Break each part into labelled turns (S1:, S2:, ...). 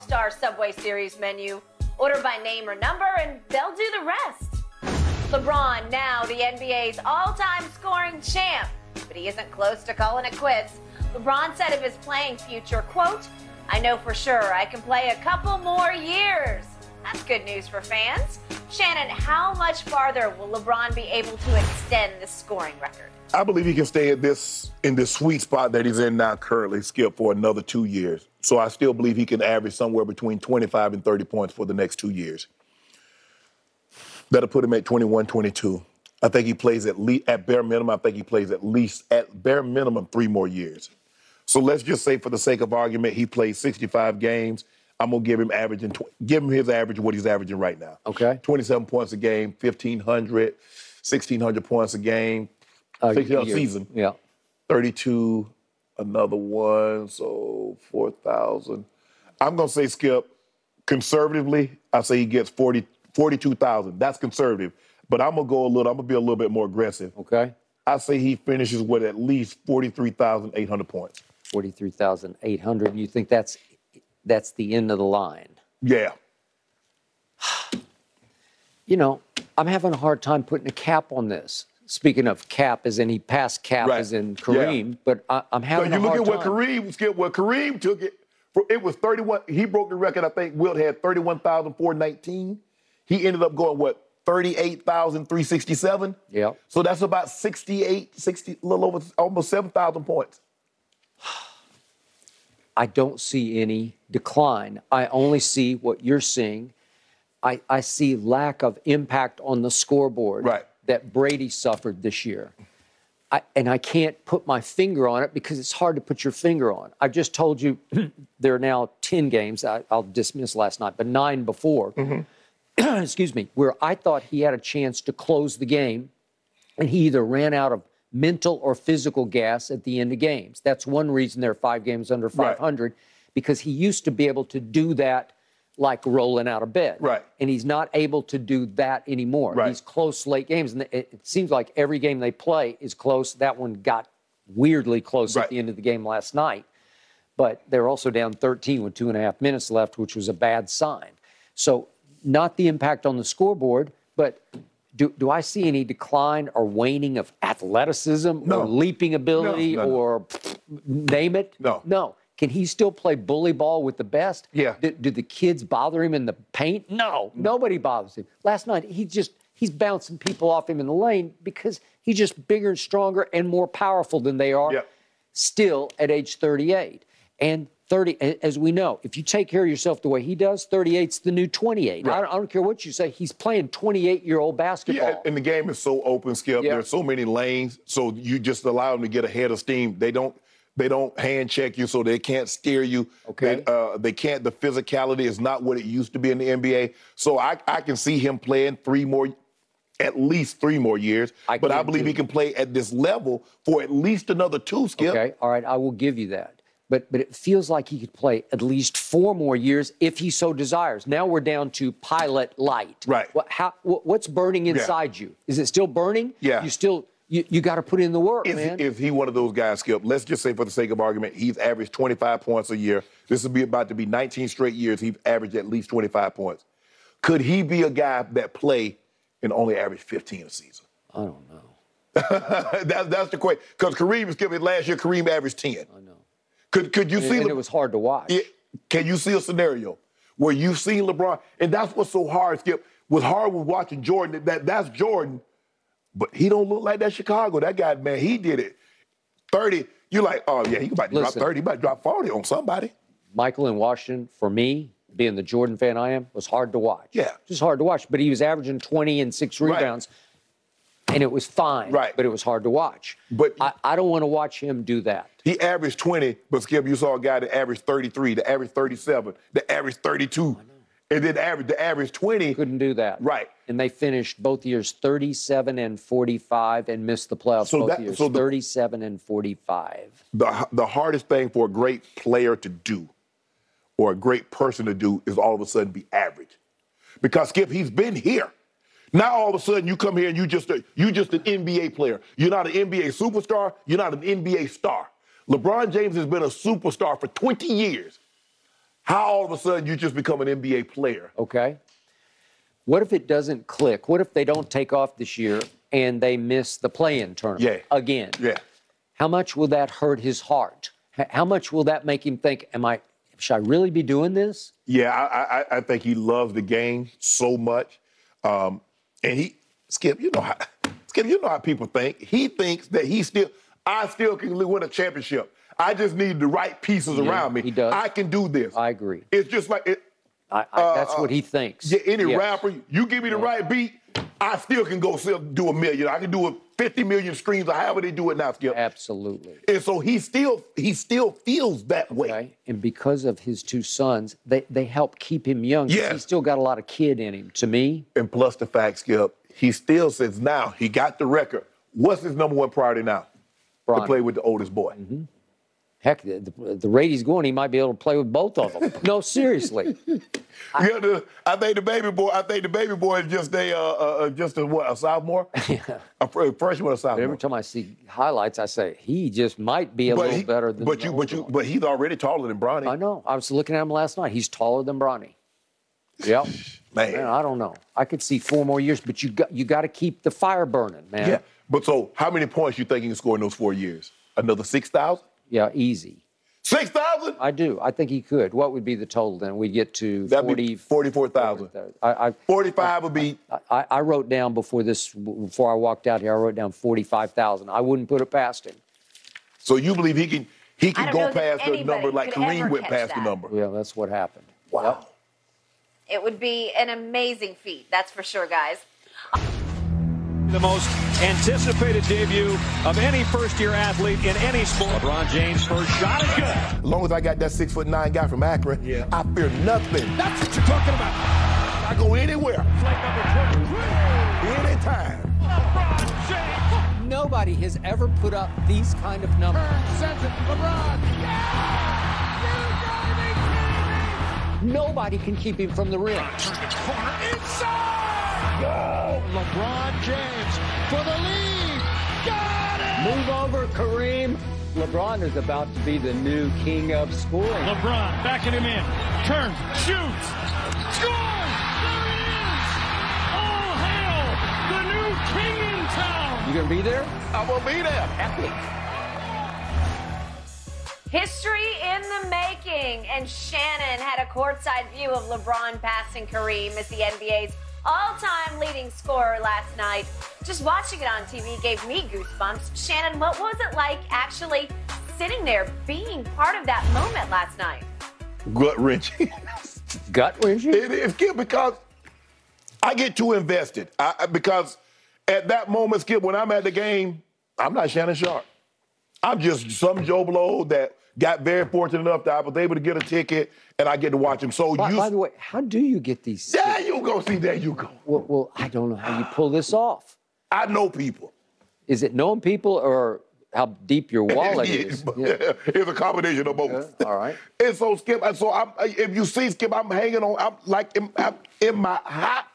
S1: Star Subway Series menu. Order by name or number, and they'll do the rest. LeBron, now the NBA's all-time scoring champ, but he isn't close to calling it quits. LeBron said of his playing future, quote, "I know for sure I can play a couple more years." That's good news for fans. Shannon, how much farther will LeBron be able to extend this scoring record?
S2: I believe he can stay in this sweet spot that he's in now currently, Skip, for another 2 years. So I still believe he can average somewhere between 25 and 30 points for the next 2 years. That'll put him at 21, 22. I think he plays at bare minimum. I think he plays at bare minimum 3 more years. So let's just say, for the sake of argument, he plays 65 games. I'm gonna give him his average, what he's averaging right now.
S3: Okay.
S2: 27 points a game, 1,600 points a game, 600 season.
S3: Yeah.
S2: 32, another one, so 4,000. I'm gonna say, Skip, conservatively, I say he gets 42,000. That's conservative, but I'm gonna be a little bit more aggressive.
S3: Okay.
S2: I say he finishes with at least 43,800 points.
S3: 43,800. You think that's the end of the line?
S2: Yeah.
S3: You know, I'm having a hard time putting a cap on this. Speaking of cap, as in he passed cap, as in Kareem, but I'm having a hard time.
S2: You look at what Kareem took it. It was 31. He broke the record. I think Wilt had 31,419. He ended up going, 38,367?
S3: Yeah.
S2: So that's about 60, a little over, almost 7,000 points.
S3: I don't see any decline. I only see what you're seeing. I see lack of impact on the scoreboard that Brady suffered this year. And I can't put my finger on it because it's hard to put your finger on. I've just told you there are now 10 games. I'll dismiss last night, but 9 before. Excuse me, where I thought he had a chance to close the game, and he either ran out of mental or physical gas at the end of games. That's one reason there are 5 games under 500, because he used to be able to do that like rolling out of bed. And he's not able to do that anymore. These close late games, and it seems like every game they play is close. That one got weirdly close at the end of the game last night. But they're also down 13 with 2.5 minutes left, which was a bad sign. So not the impact on the scoreboard, but do I see any decline or waning of athleticism or leaping ability or name it? No. Can he still play bully ball with the best?
S2: Yeah.
S3: Do the kids bother him in the paint? No. Nobody bothers him. Last night, he's bouncing people off him in the lane because he's just bigger and stronger and more powerful than they are still at age 38. And 30, as we know, if you take care of yourself the way he does, 38's the new 28. I don't care what you say. He's playing 28-year-old basketball.
S2: Yeah, and the game is so open, Skip. There's so many lanes, so you just allow them to get ahead of steam. They don't hand check you, so they can't steer you.
S3: Okay.
S2: They can't. The physicality is not what it used to be in the NBA. So I can see him playing at least 3 more years. But I believe he can play at this level for at least another 2, Skip.
S3: Okay, all right, I will give you that. But it feels like he could play at least 4 more years if he so desires. Now we're down to pilot light. What's burning inside you? Is it still burning?
S2: Yeah.
S3: You got to put in the work, man.
S2: Is he one of those guys, Skip? Let's just say, for the sake of argument, he's averaged 25 points a year. This will be about to be 19 straight years he's averaged at least 25 points. Could he be a guy that play and only average 15 a season?
S3: I don't know.
S2: That's the question. Because last year, Kareem averaged 10.
S3: I know.
S2: Could you see?
S3: And it was hard to watch.
S2: Can you see a scenario where you've seen LeBron, and that's what's so hard, Skip? What's hard with watching Jordan, that's Jordan, but he don't look like that Chicago. That guy, man, he did it. 30, you're like, oh, yeah, he about to drop 30. He about to drop 40 on somebody.
S3: Michael in Washington, for me, being the Jordan fan I am, was hard to watch.
S2: Yeah.
S3: Just hard to watch. But he was averaging 20 and 6 rebounds. And it was fine, but it was hard to watch.
S2: But
S3: I don't want to watch him do that.
S2: He averaged 20, but Skip, you saw a guy that averaged 33, that averaged 37, that averaged 32, and then the average 20.
S3: Couldn't do that.
S2: Right.
S3: And they finished both years 37 and 45 and missed the playoffs both years, 37 and 45.
S2: The hardest thing for a great player to do or a great person to do is all of a sudden be average. Because, Skip, he's been here. Now all of a sudden you come here and you just an NBA player. You're not an NBA superstar. You're not an NBA star. LeBron James has been a superstar for 20 years. How all of a sudden you just become an NBA player?
S3: Okay. What if it doesn't click? What if they don't take off this year and they miss the play-in tournament again?
S2: Yeah.
S3: How much will that hurt his heart? How much will that make him think, should I really be doing this?
S2: Yeah, I think he loves the game so much. And Skip, you know how people think. He thinks that I still can win a championship. I just need the right pieces around me.
S3: He does.
S2: I can do this.
S3: I agree.
S2: It's just like it.
S3: That's what he thinks.
S2: Yeah, any rapper, you give me the right beat, I still can go do $1 million. I can do 50 million streams or however they do it now, Skip.
S3: Absolutely.
S2: And so he still feels that way.
S3: And because of his two sons, they help keep him young.
S2: Yes.
S3: He's still got a lot of kid in him, to me.
S2: And plus the fact, Skip, he still says now he got the record. What's his number one priority now?
S3: Bronny.
S2: To play with the oldest boy.
S3: Mm-hmm. Heck, the rate he's going, he might be able to play with both of them. No, seriously.
S2: I think the baby boy is just a sophomore?
S3: Yeah.
S2: A freshman or a sophomore?
S3: Every time I see highlights, I say, he just might be a little better than
S2: But he's already taller than Bronny.
S3: I know. I was looking at him last night. He's taller than Bronny. Yep. Man, I don't know. I could see 4 more years, but you got to keep the fire burning, man.
S2: Yeah. But so how many points you think he can score in those 4 years? Another 6,000?
S3: Yeah, easy.
S2: 6,000?
S3: I do. I think he could. What would be the total then? We'd get to
S2: 44,000. 45 would be.
S3: I wrote down before I walked out here, I wrote down 45,000. I wouldn't put it past him.
S2: So you believe he can go past the number like Kareem went past the number?
S3: Yeah, that's what happened.
S2: Wow.
S3: Yep.
S1: It would be an amazing feat, that's for sure, guys.
S4: The most anticipated debut of any first-year athlete in any sport. LeBron James' first shot is good.
S2: As long as I got that 6'9" guy from Akron, I fear nothing.
S4: That's what you're talking about.
S2: I go anywhere.
S4: Flight number 23.
S2: Anytime.
S4: LeBron James.
S3: Nobody has ever put up these kind of numbers.
S4: Sends it. LeBron.
S3: Nobody can keep him from the rim.
S4: Turns the corner inside. Go! LeBron James for the lead. Got it!
S3: Move over, Kareem. LeBron is about to be the new king of scoring.
S4: LeBron backing him in. Turns, shoots, scores! There it is! All hail the new king in town!
S3: You gonna be there?
S2: I will be there.
S3: Epic.
S1: History in the making, and Shannon had a courtside view of LeBron passing Kareem as the NBA's all-time leading scorer last night. Just watching it on TV gave me goosebumps. Shannon, what was it like actually sitting there being part of that moment last night?
S2: Gut-wrenching.
S3: Gut-wrenching?
S2: It is, Skip, because I get too invested. Because at that moment, Skip, when I'm at the game, I'm not Shannon Sharp. I'm just some Joe Blow that got very fortunate enough that I was able to get a ticket and I get to watch him. So
S3: by the way, how do you get these?
S2: There you go. See, there you go.
S3: Well, I don't know how you pull this off.
S2: I know people.
S3: Is it knowing people or how deep your wallet is?
S2: Yeah. It's a combination of both.
S3: Yeah, all right.
S2: And so, Skip, if you see Skip, I'm hanging on. I'm like in my hot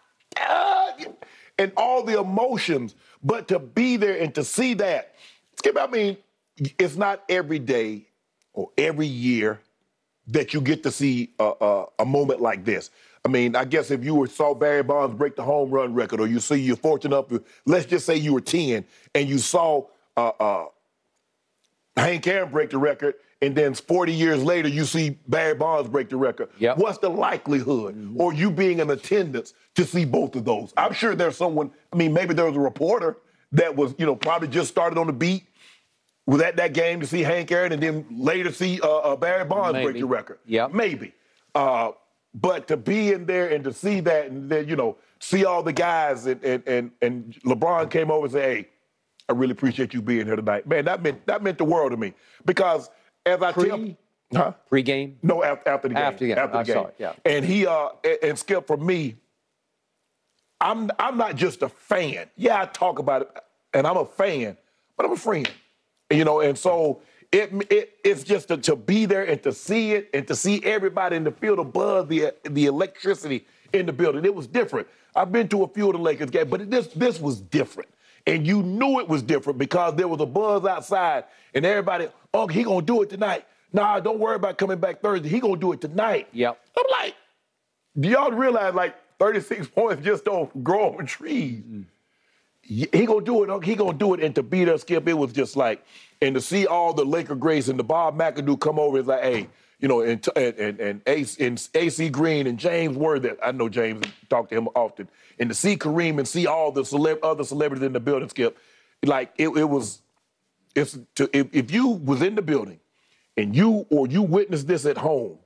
S2: and all the emotions. But to be there and to see that, Skip, I mean, it's not every day or every year that you get to see a moment like this. I mean, I guess if you saw Barry Bonds break the home run record, or you're fortunate enough, let's just say you were 10, and you saw Hank Aaron break the record, and then 40 years later you see Barry Bonds break the record.
S3: Yep.
S2: What's the likelihood, or you being in attendance to see both of those? I'm sure there's someone, I mean, maybe there was a reporter that was, probably just started on the beat, was at that game to see Hank Aaron and then later see Barry Bonds break the record.
S3: Yeah,
S2: maybe. But to be in there and to see that and then, see all the guys and LeBron came over and said, hey, I really appreciate you being here tonight. Man, that meant the world to me. Because as I tell...
S3: Pre-game?
S2: No, after the game.
S3: After the game.
S2: After the game.
S3: Saw it, yeah.
S2: And he, and Skip, for me, I'm not just a fan. Yeah, I talk about it, and I'm a fan, but I'm a friend. And so it's just to be there and to see it and to see everybody in the field, the buzz, the electricity in the building. It was different. I've been to a few of the Lakers games, but this was different. And you knew it was different because there was a buzz outside and everybody, oh, he gonna do it tonight. Nah, don't worry about coming back Thursday. He gonna do it tonight.
S3: Yep.
S2: I'm like, do y'all realize like 36 points just don't grow on trees? Mm-hmm. He gonna do it. He gonna do it. And to beat us, Skip, it was just like, and to see all the Laker greats and the Bob McAdoo come over, is like, hey, you know, and AC Green and James Worthy. I know James, talk to him often. And to see Kareem and see all the other celebrities in the building, Skip, like if you was in the building and you witnessed this at home,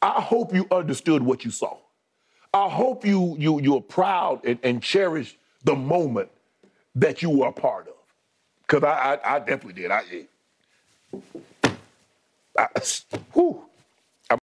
S2: I hope you understood what you saw. I hope you're proud and cherish the moment that you were a part of. Because I definitely did. Whew.